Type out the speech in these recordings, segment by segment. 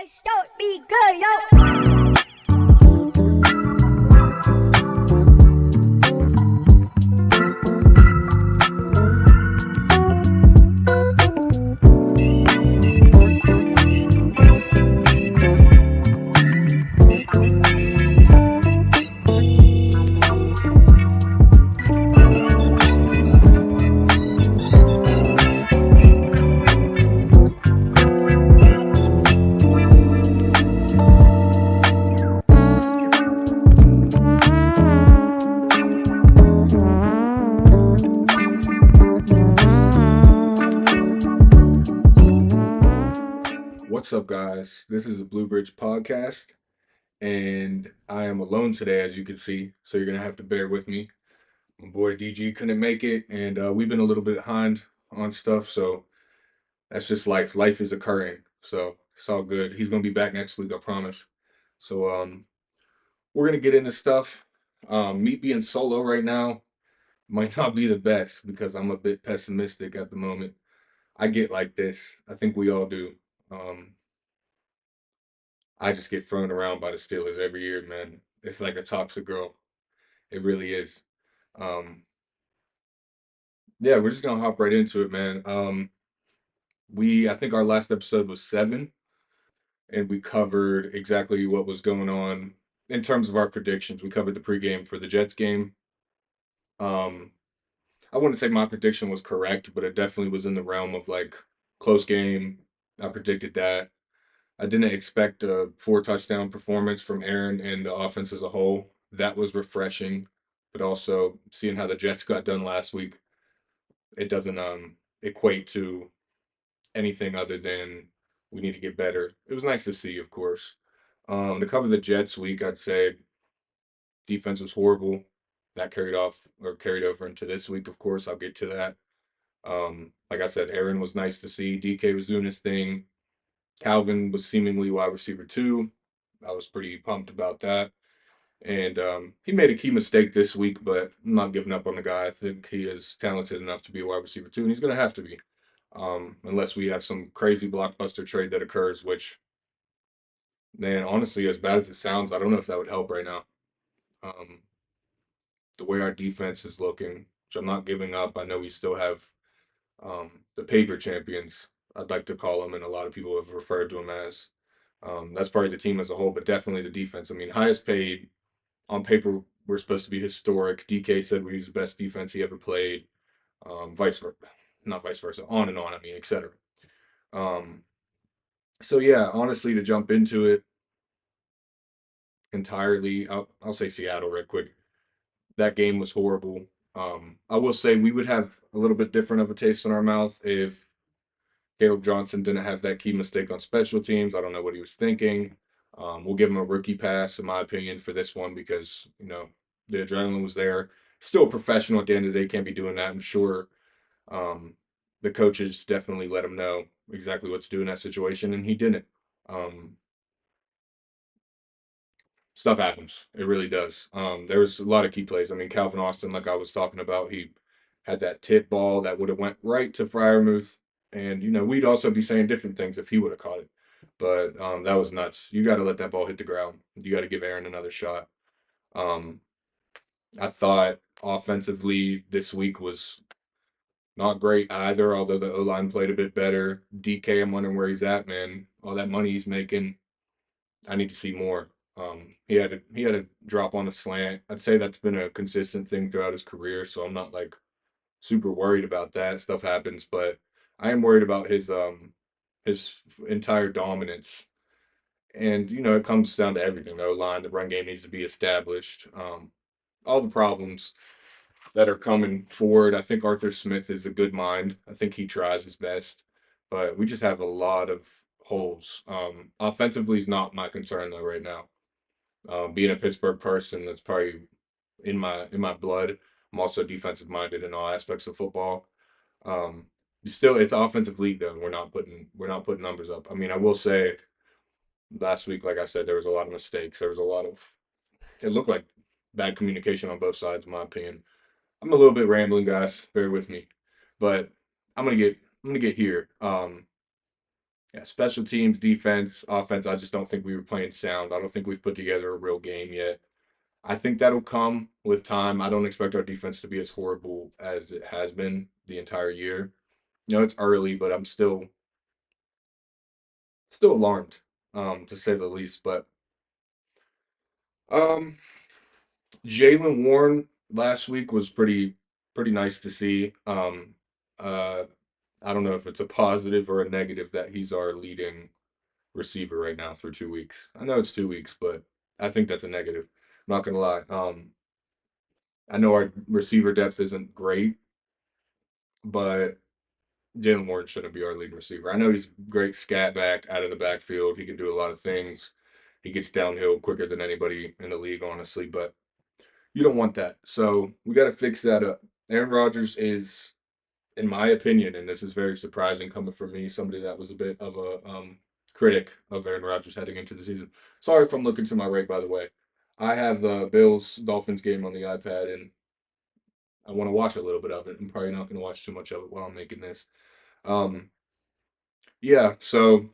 Don't be good, yo. What's up, guys? This is the Blue Bridge podcast, and I am alone today, as you can see. So you're gonna have to bear with me. My boy DG couldn't make it, and we've been a little bit behind on stuff, so that's just life. Life is occurring, so it's all good. He's gonna be back next week, I promise. So we're gonna get into stuff. Me being solo right now might not be the best because I'm a bit pessimistic at the moment. I get like this. I think we all do. Um, I just get thrown around by the Steelers every year, man. It's like a toxic girl. It really is. Um, yeah, we're just gonna hop right into it, man. I think our last episode was 7, and we covered exactly what was going on in terms of our predictions. We covered the pregame for the Jets game. Um, I wouldn't say my prediction was correct, but it definitely was in the realm of like close game. I predicted that. I didn't expect a 4 touchdown performance from Aaron and the offense as a whole. That was refreshing, but also seeing how the Jets got done last week, it doesn't equate to anything other than we need to get better. It was nice to see, of course. To cover the Jets week, I'd say defense was horrible. That carried over into this week, of course. I'll get to that. Like I said, Aaron was nice to see. DK was doing his thing. Calvin was seemingly wide receiver 2. I was pretty pumped about that. And he made a key mistake this week, but I'm not giving up on the guy. I think he is talented enough to be a wide receiver 2, and he's going to have to be, unless we have some crazy blockbuster trade that occurs, which, man, honestly, as bad as it sounds, I don't know if that would help right now. Um, the way our defense is looking, which I'm not giving up. I know we still have the paper champions, I'd like to call them, and a lot of people have referred to them as. That's probably the team as a whole, but definitely the defense. I mean, highest paid on paper, we're supposed to be historic. DK said we was the best defense he ever played. Vice versa, not vice versa, on and on. I mean, etc. Um, so yeah, honestly, to jump into it entirely, I'll say Seattle real quick. That game was horrible. I will say we would have a little bit different of a taste in our mouth if Caleb Johnson didn't have that key mistake on special teams. I don't know what he was thinking. We'll give him a rookie pass, in my opinion, for this one because, the adrenaline was there. Still a professional at the end of the day, can't be doing that. I'm sure um, the coaches definitely let him know exactly what to do in that situation, and he didn't. Um, Stuff happens. It really does. There was a lot of key plays. I mean, Calvin Austin, like I was talking about, he had that tip ball that would have went right to Fryermuth, and we'd also be saying different things if he would have caught it. But that was nuts. You got to let that ball hit the ground. You got to give Aaron another shot. Um, I thought offensively this week was not great either, although the O line played a bit better. DK, I'm wondering where he's at, man. All that money he's making, I need to see more. He had a drop on a slant. I'd say that's been a consistent thing throughout his career, so I'm not like super worried about that. Stuff happens, but I am worried about his entire dominance. And it comes down to everything. The line, the run game needs to be established. All the problems that are coming forward. I think Arthur Smith is a good mind. I think he tries his best, but we just have a lot of holes. Offensively is not my concern though right now. Being a Pittsburgh person, that's probably in my blood. I'm also defensive minded in all aspects of football. Um, Still, it's offensive league though. We're not putting numbers up. I mean, I will say last week, like I said, there was a lot of mistakes. There was a lot of it looked like bad communication on both sides, in my opinion. I'm a little bit rambling, guys. Bear with me, but I'm gonna get here. Yeah, special teams, defense, offense. I just don't think we were playing sound. I don't think we've put together a real game yet. I think that'll come with time. I don't expect our defense to be as horrible as it has been the entire year. It's early, but I'm still alarmed, to say the least. But um, Jalen Warren last week was pretty nice to see. Uh, I don't know if it's a positive or a negative that he's our leading receiver right now through 2 weeks. I know it's 2 weeks, but I think that's a negative. I'm not gonna lie. I know our receiver depth isn't great, but Jalen Warren shouldn't be our lead receiver. I know he's great scat back out of the backfield. He can do a lot of things. He gets downhill quicker than anybody in the league, honestly, but you don't want that. So we got to fix that up. Aaron Rodgers is, in my opinion, and this is very surprising coming from me, somebody that was a bit of a critic of Aaron Rodgers heading into the season. Sorry if I'm looking to my right, by the way. I have the Bills Dolphins game on the iPad, and I want to watch a little bit of it. I'm probably not going to watch too much of it while I'm making this. Um, yeah, so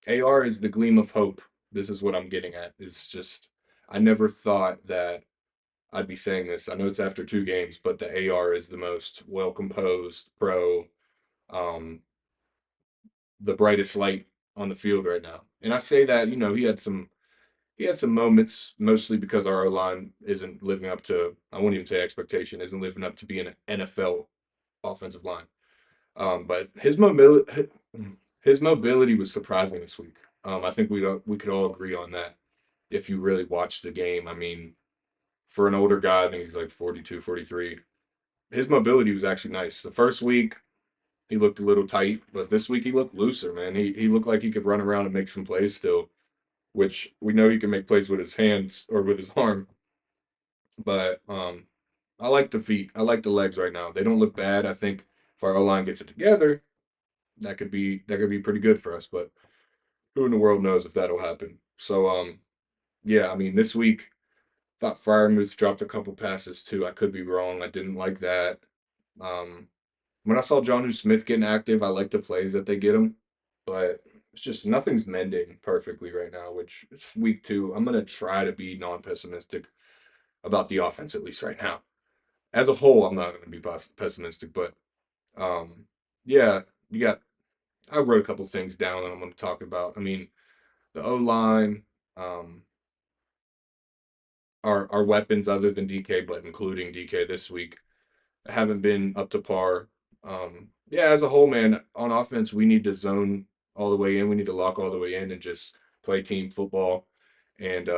AR is the gleam of hope. This is what I'm getting at. It's just I never thought that I'd be saying this. I know it's after 2 games, but the AR is the most well composed pro, um, the brightest light on the field right now. And I say that, he had some moments, mostly because our O line isn't living up to, I won't even say expectation, isn't living up to being an NFL offensive line. But his mobility was surprising this week. I think we could all agree on that if you really watch the game. I mean, for an older guy, I think he's like 42, 43. His mobility was actually nice. The first week he looked a little tight, but this week he looked looser, man. He looked like he could run around and make some plays still, which we know he can make plays with his hands or with his arm. But I like the feet. I like the legs right now. They don't look bad. I think if our O line gets it together, that could be pretty good for us. But who in the world knows if that'll happen? So yeah, I mean this week thought Fryermuth dropped a couple passes too. I could be wrong. I didn't like that. Um, when I saw John Smith getting active, I like the plays that they get him, but it's just nothing's mending perfectly right now. Which it's week 2. I'm gonna try to be non-pessimistic about the offense at least right now. As a whole, I'm not gonna be pessimistic, but um, yeah, you got. I wrote a couple things down that I'm gonna talk about. I mean, the O line, um, our weapons other than DK, but including DK this week, haven't been up to par. Yeah, as a whole, man, on offense, we need to zone all the way in. We need to lock all the way in and just play team football and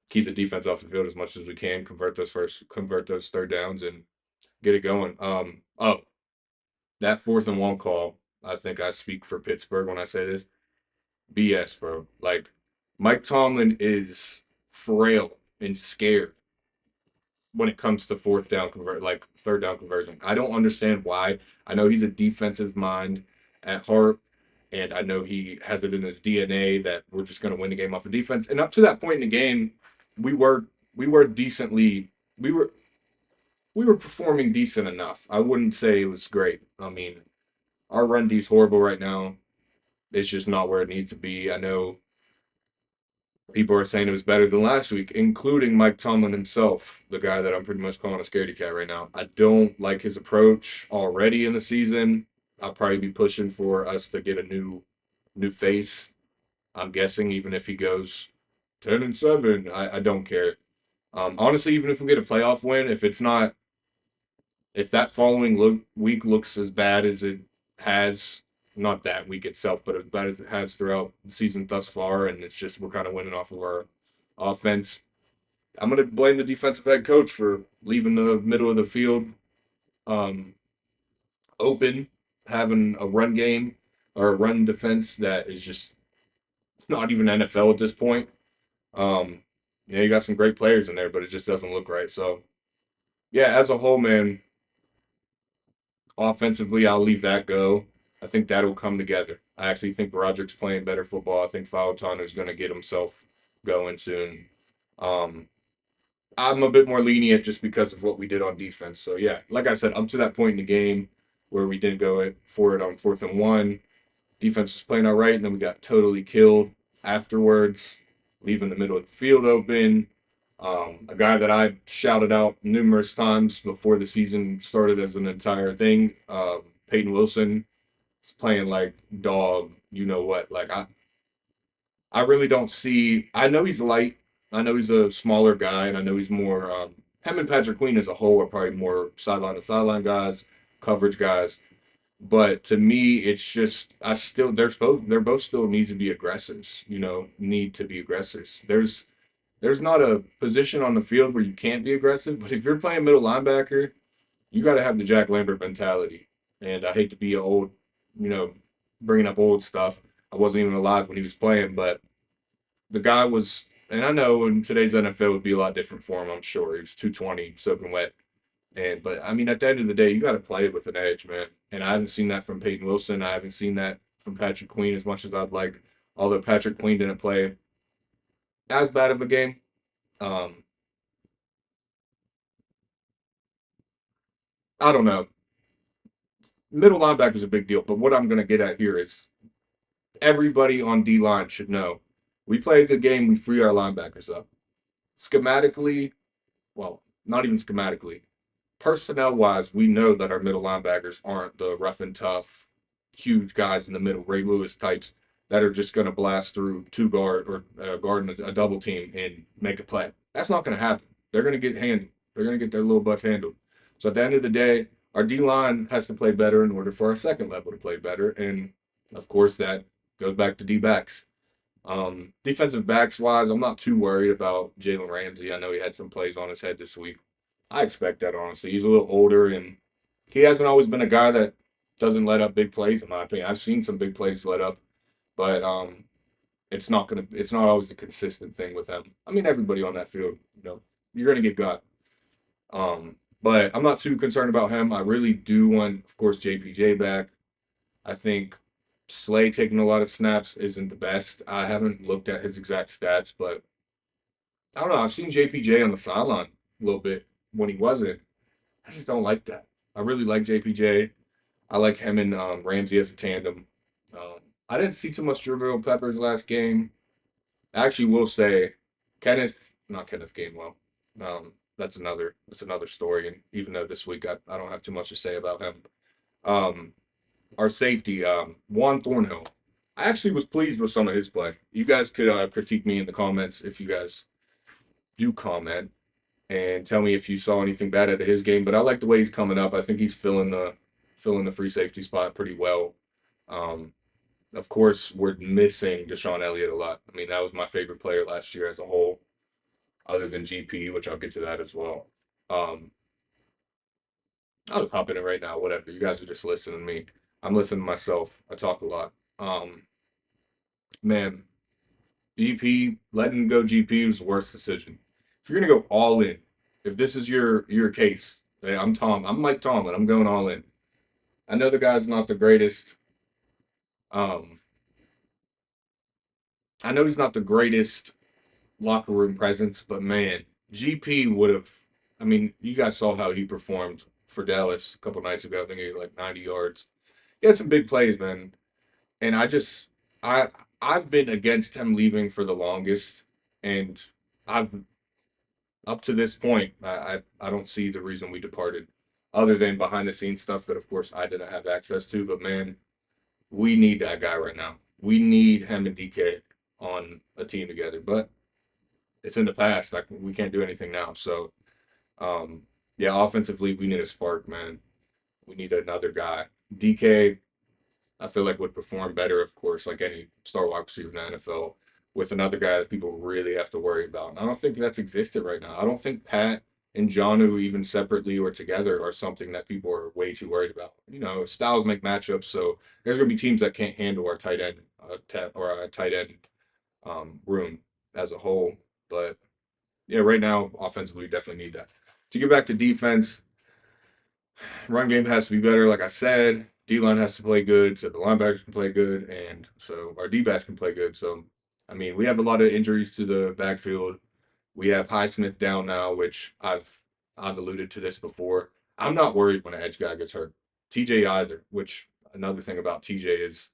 keep the defense off the field as much as we can. Convert those third downs, and get it going. Oh, that 4th and 1 call. I think I speak for Pittsburgh when I say this. BS, bro. Like Mike Tomlin is frail and scared when it comes to third down conversion. I don't understand why. I know he's a defensive mind at heart, and I know he has it in his DNA that we're just going to win the game off of defense. And up to that point in the game, we were we were decently we were we were performing decent enough. I wouldn't say it was great. I mean, our run D's horrible right now. It's just not where it needs to be. I know people are saying it was better than last week, including Mike Tomlin himself, the guy that I'm pretty much calling a scaredy cat right now. I don't like his approach already in the season. I'll probably be pushing for us to get a new face. I'm guessing even if he goes 10-7, I don't care. Honestly, even if we get a playoff win, if that following week looks as bad as it has, not that week itself, but as bad as it has throughout the season thus far, and it's just we're kind of winning off of our offense. I'm gonna blame the defensive head coach for leaving the middle of the field um, open, having a run game or a run defense that is just not even NFL at this point. Um, yeah, you got some great players in there, but it just doesn't look right. So yeah, as a whole, man, offensively, I'll leave that go. I think that'll come together. I actually think Broderick's playing better football. I think Fautano's going to get himself going soon. Um, I'm a bit more lenient just because of what we did on defense. So yeah, like I said, up to that point in the game where we didn't go for it on 4th and 1, Defense was playing all right, and then we got totally killed afterwards, leaving the middle of the field open. A guy that I shouted out numerous times before the season started as an entire thing, Peyton Wilson, is playing like dog. You know what? Like I really don't see. I know he's light. I know he's a smaller guy, and I know he's more. Him and Patrick Queen as a whole are probably more sideline to sideline guys, coverage guys. But to me, it's just I still they're both still need to be aggressors. Need to be aggressors. There's not a position on the field where you can't be aggressive, but if you're playing middle linebacker, you got to have the Jack Lambert mentality. And I hate to be old, you know, bringing up old stuff. I wasn't even alive when he was playing, but the guy was, and I know in today's NFL would be a lot different for him. I'm sure he was 220, soaking wet. But I mean, at the end of the day, you got to play with an edge, man. And I haven't seen that from Peyton Wilson. I haven't seen that from Patrick Queen as much as I'd like. Although Patrick Queen didn't play as bad of a game. Um, I don't know. Middle linebacker is a big deal, but what I'm going to get at here is everybody on D line should know we play a good game, we free our linebackers up. Schematically, well, not even schematically, personnel wise, we know that our middle linebackers aren't the rough and tough, huge guys in the middle, Ray Lewis types that are just going to blast through two guard or guard a double team and make a play. That's not going to happen. They're going to get handled. They're going to get their little butts handled. So at the end of the day, our D line has to play better in order for our second level to play better. And of course, that goes back to D backs. Defensive backs wise, I'm not too worried about Jalen Ramsey. I know he had some plays on his head this week. I expect that honestly. He's a little older and he hasn't always been a guy that doesn't let up big plays, in my opinion. I've seen some big plays let up, but it's not always a consistent thing with him. I mean everybody on that field, you're gonna get got. But I'm not too concerned about him. I really do want, of course, JPJ back. I think Slay taking a lot of snaps isn't the best. I haven't looked at his exact stats, but I don't know. I've seen JPJ on the sideline a little bit when he wasn't. I just don't like that. I really like JPJ. I like him and Ramsey as a tandem. Um, I didn't see too much Jabril Peppers last game. I actually will say, not Kenneth Gainwell. That's another story. And even though this week I don't have too much to say about him, um, our safety, Juan Thornhill. I actually was pleased with some of his play. You guys could critique me in the comments if you guys do comment and tell me if you saw anything bad out of his game. But I like the way he's coming up. I think he's filling the free safety spot pretty well. Um, of course, we're missing Deshaun Elliott a lot. I mean, that was my favorite player last year as a whole, other than GP, which I'll get to that as well. Um, I'll just hop in it right now. Whatever. You guys are just listening to me. I'm listening to myself. I talk a lot. Man, GP letting go GP was the worst decision. If you're gonna go all in, if this is your case, hey, I'm Tom. I'm Mike Tomlin. I'm going all in. I know the guy's not the greatest. Um, I know he's not the greatest locker room presence, but man, GP would have. I mean, you guys saw how he performed for Dallas a couple nights ago. I think he had like 90 yards. He had some big plays, man. And I I've been against him leaving for the longest, and I've up to this point, I don't see the reason we departed, other than behind the scenes stuff that of course I didn't have access to. But man, we need that guy right now. We need him and DK on a team together. But it's in the past. Like we can't do anything now. So yeah, offensively we need a spark, man. We need another guy. DK, I feel like would perform better, of course, like any star wide receiver in the NFL, with another guy that people really have to worry about. And I don't think that's existed right now. I don't think Pat and Johnu, even separately or together, are something that people are way too worried about. Styles make matchups, so there's going to be teams that can't handle our tight end or our tight end room as a whole. But yeah, right now, offensively, we definitely need that. To get back to defense, run game has to be better, like I said. D line has to play good, so the linebackers can play good, and so our D backs can play good. So, I mean, we have a lot of injuries to the backfield. We have Highsmith down now, which I've alluded to this before. I'm not worried when an edge guy gets hurt. TJ either. Which another thing about TJ is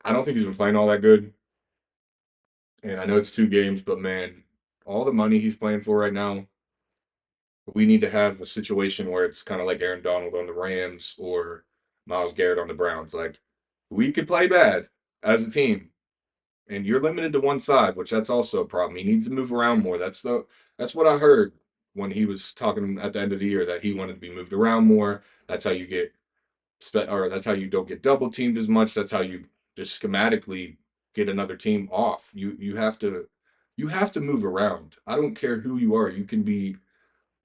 I don't think he's been playing all that good. And I know it's 2 games, but man, all the money he's playing for right now, we need to have a situation where it's kind of like Aaron Donald on the Rams or Miles Garrett on the Browns. Like, we could play bad as a team, and you're limited to one side, which that's also a problem. He needs to move around more. That's what I heard when he was talking at the end of the year that he wanted to be moved around more. That's how you get or that's how you don't get double teamed as much. That's how you just schematically get another team off. You have to move around. I don't care who you are. You can be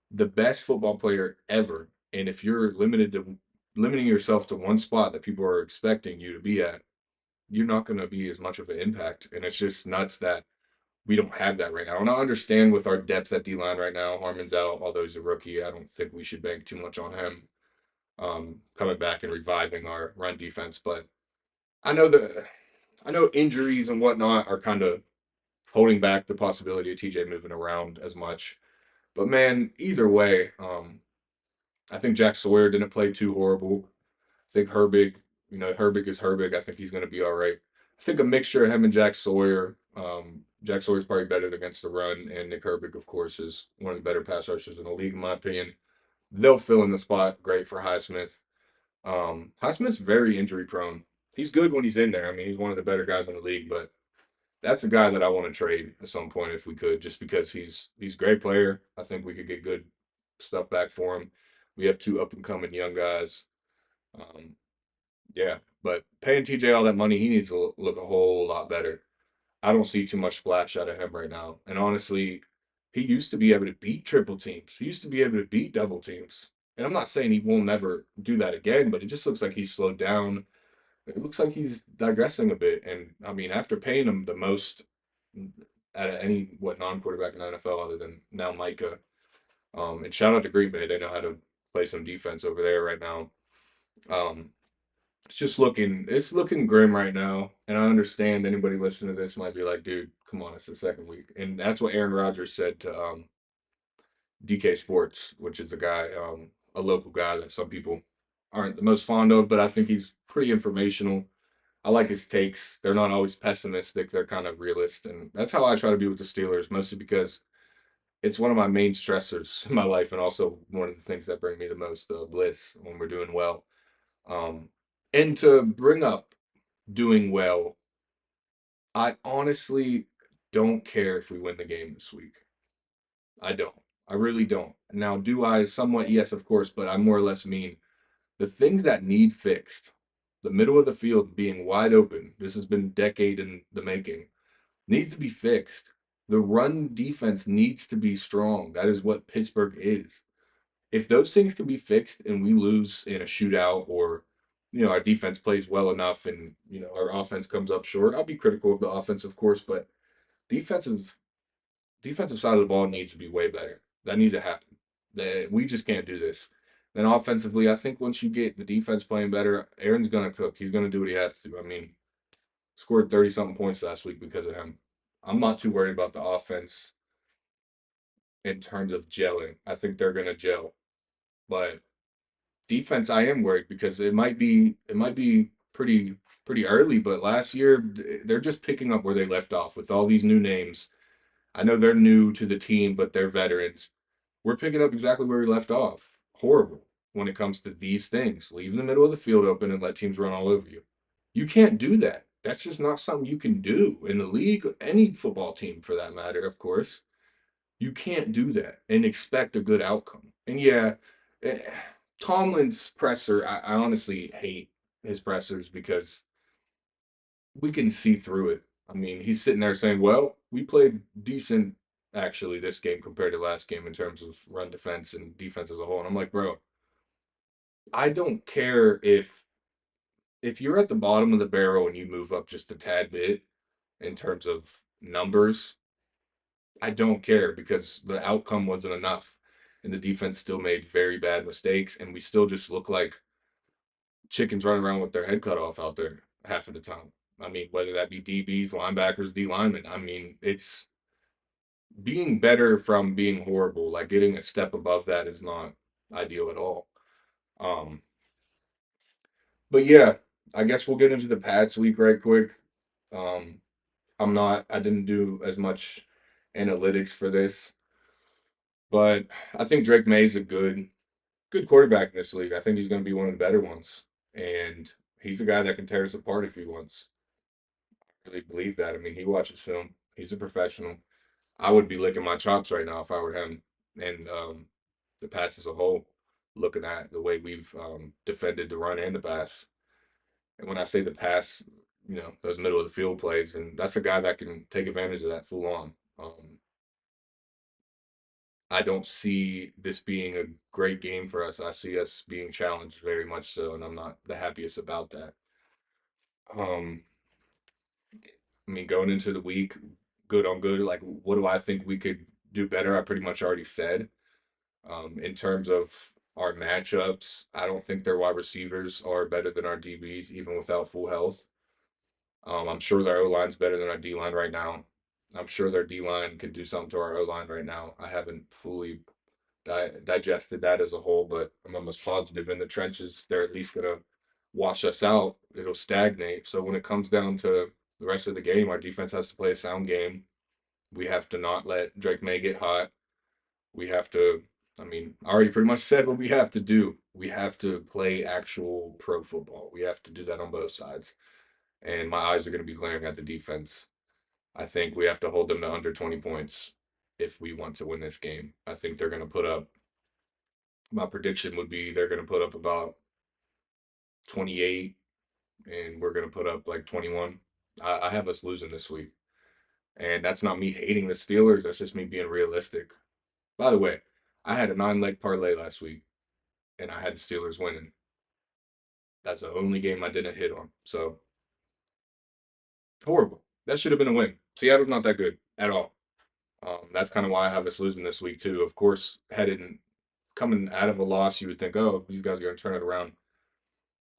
the best football player ever, and if you're limiting yourself to one spot that people are expecting you to be at, you're not going to be as much of an impact. And it's just nuts that we don't have that right now. And I understand with our depth at D line right now, Harmon's out, although he's a rookie. I don't think we should bank too much on him coming back and reviving our run defense. But I know that I know injuries and whatnot are kind of holding back the possibility of TJ moving around as much. But man, either way, I think Jack Sawyer didn't play too horrible. I think Herbig, Herbig is Herbig. I think he's going to be all right. I think a mixture of him and Jack Sawyer. Jack Sawyer's probably better against the run, and Nick Herbig, of course, is one of the better pass rushers in the league, in my opinion. They'll fill in the spot great for Highsmith. Highsmith's very injury prone. He's good when he's in there. I mean, he's one of the better guys in the league, but that's a guy that I want to trade at some point if we could, just because he's a great player. I think we could get good stuff back for him. We have 2 up and coming young guys. Um, yeah, but paying TJ all that money, he needs to look a whole lot better. I don't see too much splash out of him right now. And honestly, he used to be able to beat triple teams. He used to be able to beat double teams. And I'm not saying he will never do that again, but it just looks like he's slowed down. It looks like he's digressing a bit. And I mean, after paying him the most out of any non-quarterback in the NFL other than now Micah. And shout out to Green Bay, they know how to play some defense over there right now. Um, it's looking grim right now, and I understand anybody listening to this might be like, dude, come on, it's the second week, and that's what Aaron Rodgers said to DK Sports, which is a local guy that some people aren't the most fond of, but I think he's pretty informational. I like his takes. They're not always pessimistic. They're kind of realist, and that's how I try to be with the Steelers, mostly because it's one of my main stressors in my life, and also one of the things that bring me the most bliss when we're doing well. Um, and to bring up doing well, I honestly don't care if we win the game this week. I don't. I really don't. Now, do I somewhat? Yes, of course, but I more or less mean the things that need fixed. The middle of the field being wide open. This has been a decade in the making. Needs to be fixed. The run defense needs to be strong. That is what Pittsburgh is. If those things can be fixed and we lose in a shootout, or our defense plays well enough and our offense comes up short, I'll be critical of the offense, of course, but defensive defensive side of the ball needs to be way better. That needs to happen. We just can't do this. Then offensively, I think once you get the defense playing better, Aaron's gonna cook. He's gonna do what he has to. I mean, scored 30 something points last week because of him. I'm not too worried about the offense in terms of gelling. I think they're gonna gel. But defense, I am worried because it might be pretty early, but last year they're just picking up where they left off with all these new names. I know they're new to the team, but they're veterans. We're picking up exactly where we left off. Horrible when it comes to these things. Leaving the middle of the field open and let teams run all over you. You can't do that. That's just not something you can do in the league, any football team for that matter, of course. You can't do that and expect a good outcome. And yeah, eh, Tomlin's presser, I honestly hate his pressers because we can see through it. I mean, he's sitting there saying, well, we played decent actually this game compared to last game in terms of run defense and defense as a whole. And I'm like, bro, I don't care if you're at the bottom of the barrel and you move up just a tad bit in terms of numbers, I don't care because the outcome wasn't enough. And the defense still made very bad mistakes, and we still just look like chickens running around with their head cut off out there half of the time. I mean, whether that be DBs, linebackers, D linemen. I mean, it's being better from being horrible. Like getting a step above that is not ideal at all. Um, but yeah, I guess we'll get into the Pats week right quick. Um, I didn't do as much analytics for this, but I think Drake May's a good quarterback in this league. I think he's going to be one of the better ones, and he's a guy that can tear us apart if he wants. I really believe that. I mean, he watches film. He's a professional. I would be licking my chops right now if I were him, and the Pats as a whole. Looking at the way we've defended the run and the pass, and when I say the pass, those middle of the field plays, and that's a guy that can take advantage of that full on. I don't see this being a great game for us. I see us being challenged very much so, and I'm not the happiest about that. Um, I mean, going into the week, good on good. Like, what do I think we could do better? I pretty much already said. In terms of our matchups, I don't think their wide receivers are better than our DBs, even without full health. I'm sure their O line's better than our D line right now. I'm sure their D line could do something to our O line right now. I haven't fully digested that as a whole, but I'm almost positive in the trenches they're at least gonna wash us out. It'll stagnate. So when it comes down to the rest of the game, our defense has to play a sound game. We have to not let Drake May get hot. We have to. I mean, I already pretty much said what we have to do. We have to play actual pro football. We have to do that on both sides. And my eyes are going to be glaring at the defense. I think we have to hold them to under 20 points if we want to win this game. I think they're going to put up, my prediction would be they're going to put up about 28 and we're going to put up like 21. I have us losing this week. And that's not me hating the Steelers. That's just me being realistic. By the way, I had a 9 leg parlay last week and I had the Steelers winning. That's the only game I didn't hit on. So horrible. That should have been a win. Seattle's not that good at all. That's kind of why I have us losing this week too. Of course, heading coming out of a loss, you would think, oh, these guys are going to turn it around.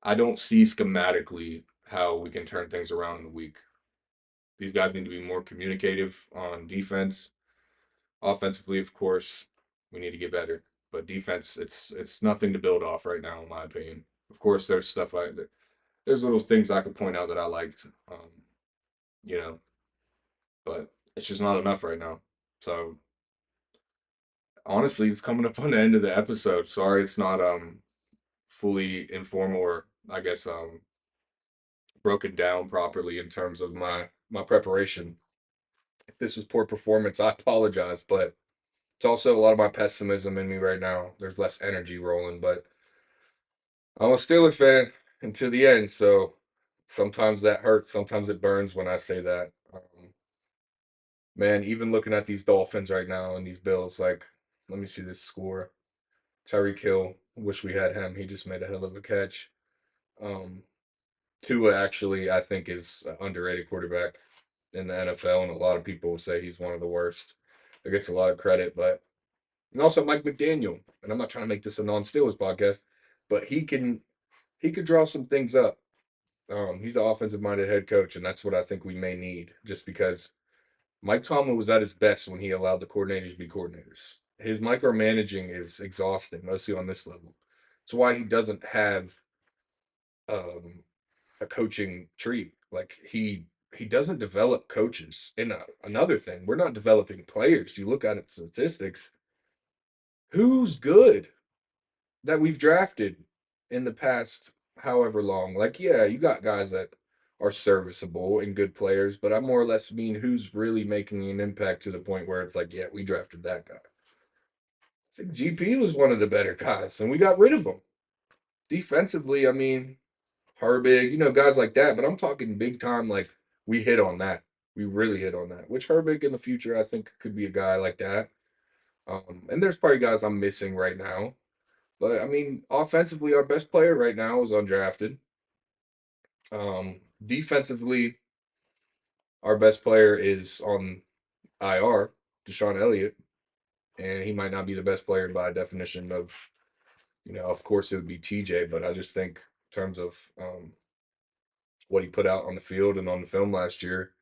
I don't see schematically how we can turn things around in a week. These guys need to be more communicative on defense. Offensively, of course, we need to get better. But defense, it's nothing to build off right now, in my opinion. Of course, there's little things I could point out that I liked, you know, but it's just not enough right now. So honestly, it's coming up on the end of the episode. Sorry, it's not fully informal or I guess broken down properly in terms of my preparation. If this was poor performance, I apologize, but it's also a lot of my pessimism in me right now. There's less energy rolling, but I'm a Steelers fan until the end, so sometimes that hurts, sometimes it burns when I say that. Man, even looking at these Dolphins right now and these Bills, like, let me see this score. Tyreek Hill, wish we had him. He just made a hell of a catch. Um, Tua actually, I think, is an underrated quarterback in the NFL, and a lot of people say he's one of the worst. He gets a lot of credit, but and also Mike McDaniel. And I'm not trying to make this a non-Steelers podcast, but he could draw some things up. He's an offensive-minded head coach, and that's what I think we may need. Just because Mike Tomlin was at his best when he allowed the coordinators to be coordinators. His micromanaging is exhausting, mostly on this level. It's why he doesn't have um, a coaching tree. Like he doesn't develop coaches. And another thing, we're not developing players. You look at it statistics. Who's good that we've drafted in the past however long? Like, yeah, you got guys that are serviceable and good players, but I more or less mean who's really making an impact to the point where it's like, yeah, we drafted that guy. I think GP was one of the better guys, and we got rid of him. Defensively, I mean, Herbig, guys like that. But I'm talking big time. Like we hit on that. We really hit on that. Which Herbig in the future, I think, could be a guy like that. And there's probably guys I'm missing right now. But I mean, offensively, our best player right now is undrafted. Defensively, our best player is on IR, Deshaun Elliott, and he might not be the best player by definition of, of course it would be TJ, but I just think in terms of what he put out on the field and on the film last year,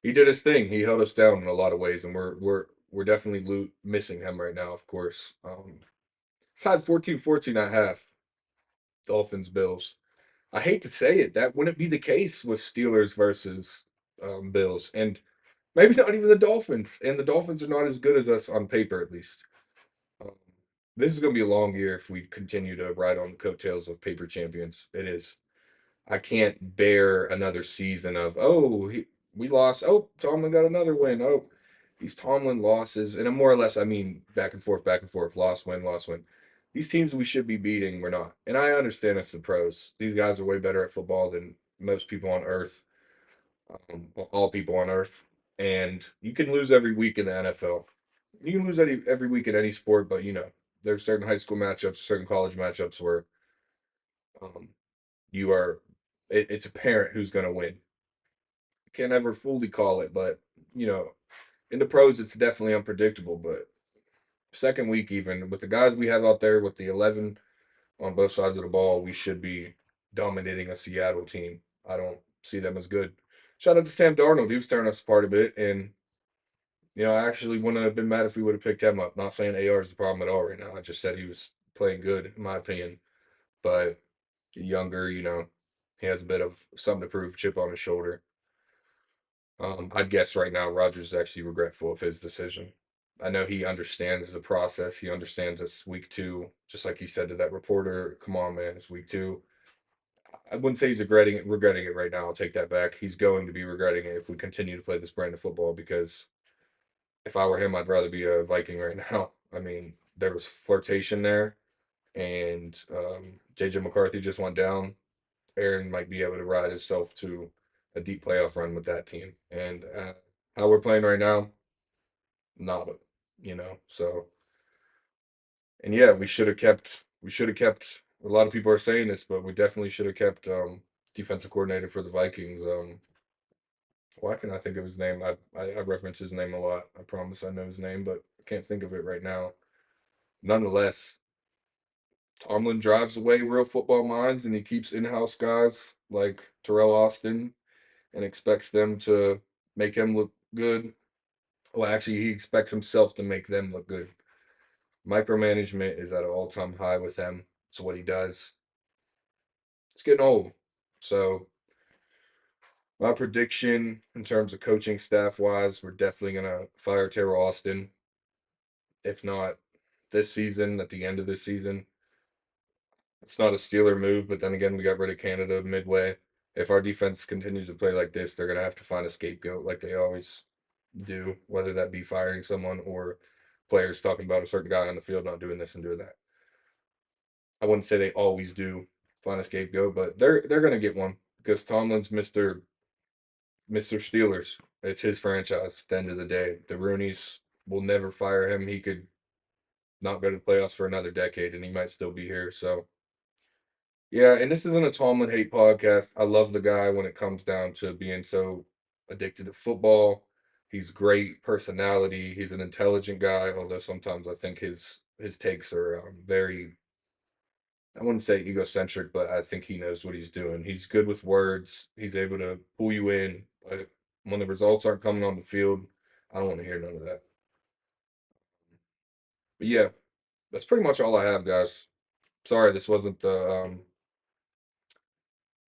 he did his thing. He held us down in a lot of ways, and we're definitely missing him right now. Of course, it's had 14-14 at half. Dolphins Bills. I hate to say it, that wouldn't be the case with Steelers versus Bills, and maybe not even the Dolphins. And the Dolphins are not as good as us on paper, at least. Um, this is going to be a long year if we continue to ride on the coattails of paper champions. It is. I can't bear another season of we lost. Oh, Tomlin got another win. Oh, these Tomlin losses, and more or less, I mean, back and forth, loss, win, loss, win. These teams we should be beating, we're not. And I understand it's the pros. These guys are way better at football than most people on earth, all people on earth. And you can lose every week in the NFL. You can lose every week in any sport, but there's certain high school matchups, certain college matchups where um, you are it's apparent who's going to win. Can't ever fully call it, but you know, in the pros, it's definitely unpredictable. But second week, even with the guys we have out there, with the 11 on both sides of the ball, we should be dominating a Seattle team. I don't see them as good. Shout out to Sam Darnold. He was tearing us apart a bit, and I actually wouldn't have been mad if we would have picked him up. Not saying AR is the problem at all right now. I just said he was playing good, in my opinion. But younger, he has a bit of something to prove, chip on his shoulder. I'd guess right now Rogers is actually regretful of his decision. I know he understands the process. He understands it's week two, just like he said to that reporter. Come on, man, it's week two. I wouldn't say he's regretting it right now. I'll take that back. He's going to be regretting it if we continue to play this brand of football. Because if I were him, I'd rather be a Viking right now. I mean, there was flirtation there, and JJ McCarthy just went down. Aaron might be able to ride himself to a deep playoff run with that team. And how we're playing right now, not So, and yeah, we should have kept. A lot of people are saying this, but we definitely should have kept defensive coordinator for the Vikings. Why can I think of his name? I reference his name a lot. I promise I know his name, but I can't think of it right now. Nonetheless, Tomlin drives away real football minds, and he keeps in-house guys like Terrell Austin and expects them to make him look good. Well, actually, he expects himself to make them look good. Micromanagement is at an all-time high with him. So what he does, it's getting old. So my prediction in terms of coaching staff wise, we're definitely gonna fire Terrell Austin. If not this season, at the end of this season. It's not a Steeler move, but then again, we got rid of Canada midway. If our defense continues to play like this, they're gonna have to find a scapegoat like they always do, whether that be firing someone or players talking about a certain guy on the field not doing this and doing that. I wouldn't say they always do find a scapegoat, but they're gonna get one because Tomlin's Mister Steelers. It's his franchise. At the end of the day, the Rooney's will never fire him. He could not go to the playoffs for another decade, and he might still be here. So yeah, and this isn't a Tomlin hate podcast. I love the guy when it comes down to being so addicted to football. He's great personality. He's an intelligent guy, although sometimes I think his takes are very, I wouldn't say egocentric, but I think he knows what he's doing. He's good with words. He's able to pull you in, but when the results aren't coming on the field, I don't want to hear none of that. But yeah, that's pretty much all I have, guys. Sorry, this wasn't the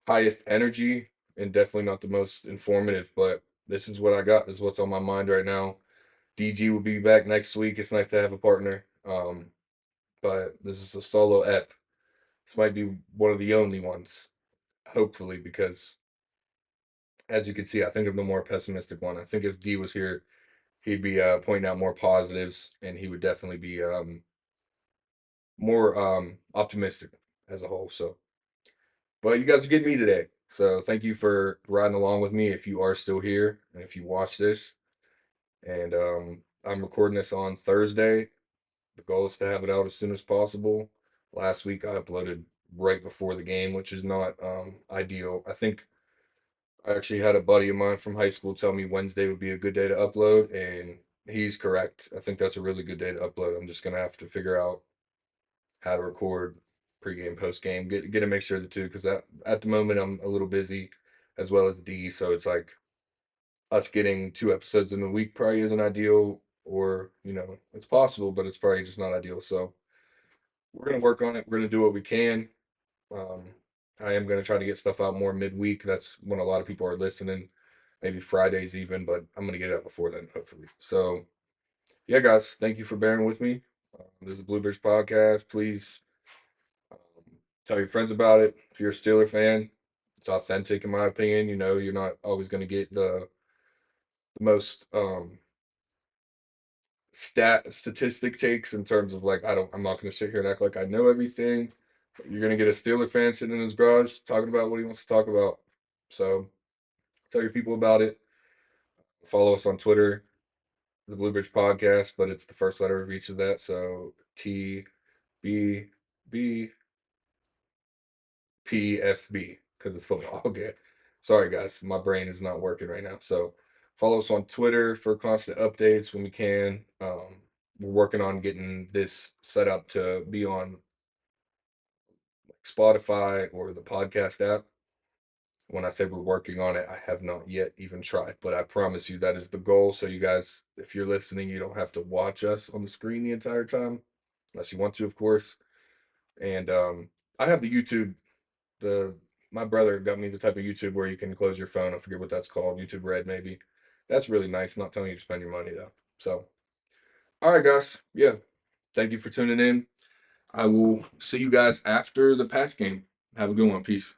highest energy and definitely not the most informative, but this is what I got. This is what's on my mind right now. DG will be back next week. It's nice to have a partner. But this is a solo ep. This might be one of the only ones, hopefully, because as you can see, I think I'm the more pessimistic one. I think if D was here, he'd be pointing out more positives, and he would definitely be more optimistic as a whole. So, but you guys are getting me today. So thank you for riding along with me if you are still here and if you watch this. And I'm recording this on Thursday. The goal is to have it out as soon as possible. Last week I uploaded right before the game, which is not ideal. I think I actually had a buddy of mine from high school tell me Wednesday would be a good day to upload, and he's correct. I think that's a really good day to upload. I'm just gonna have to figure out how to record pregame, postgame, get a mixture of the two because at the moment I'm a little busy as well as D, so it's like us getting 2 episodes in a week probably isn't ideal, or it's possible, but it's probably just not ideal. So we're gonna work on it. We're gonna do what we can. Um, I am going to try to get stuff out more midweek. That's when a lot of people are listening, maybe Fridays even, but I'm going to get it out before then, hopefully. So, yeah, guys, thank you for bearing with me. This is Bluebirds Podcast. Please tell your friends about it. If you're a Steeler fan, it's authentic, in my opinion. You know, you're not always going to get the most statistic takes in terms of like I'm not going to sit here and act like I know everything. You're going to get a Steeler fan sitting in his garage talking about what he wants to talk about. So tell your people about it. Follow us on Twitter, the Bluebridge Podcast, but it's the first letter of each of that. So TBBPFB because it's football. Okay. Sorry, guys. My brain is not working right now. So follow us on Twitter for constant updates when we can. We're working on getting this set up to be on like Spotify or the podcast app. When I say we're working on it, I have not yet even tried, but I promise you that is the goal. So you guys, if you're listening, you don't have to watch us on the screen the entire time, unless you want to, of course. And I have the YouTube. The My brother got me the type of YouTube where you can close your phone. I forget what that's called. YouTube Red, maybe. That's really nice. Not telling you to spend your money though. So, all right, guys. Yeah, thank you for tuning in. I will see you guys after the Pats game. Have a good one. Peace.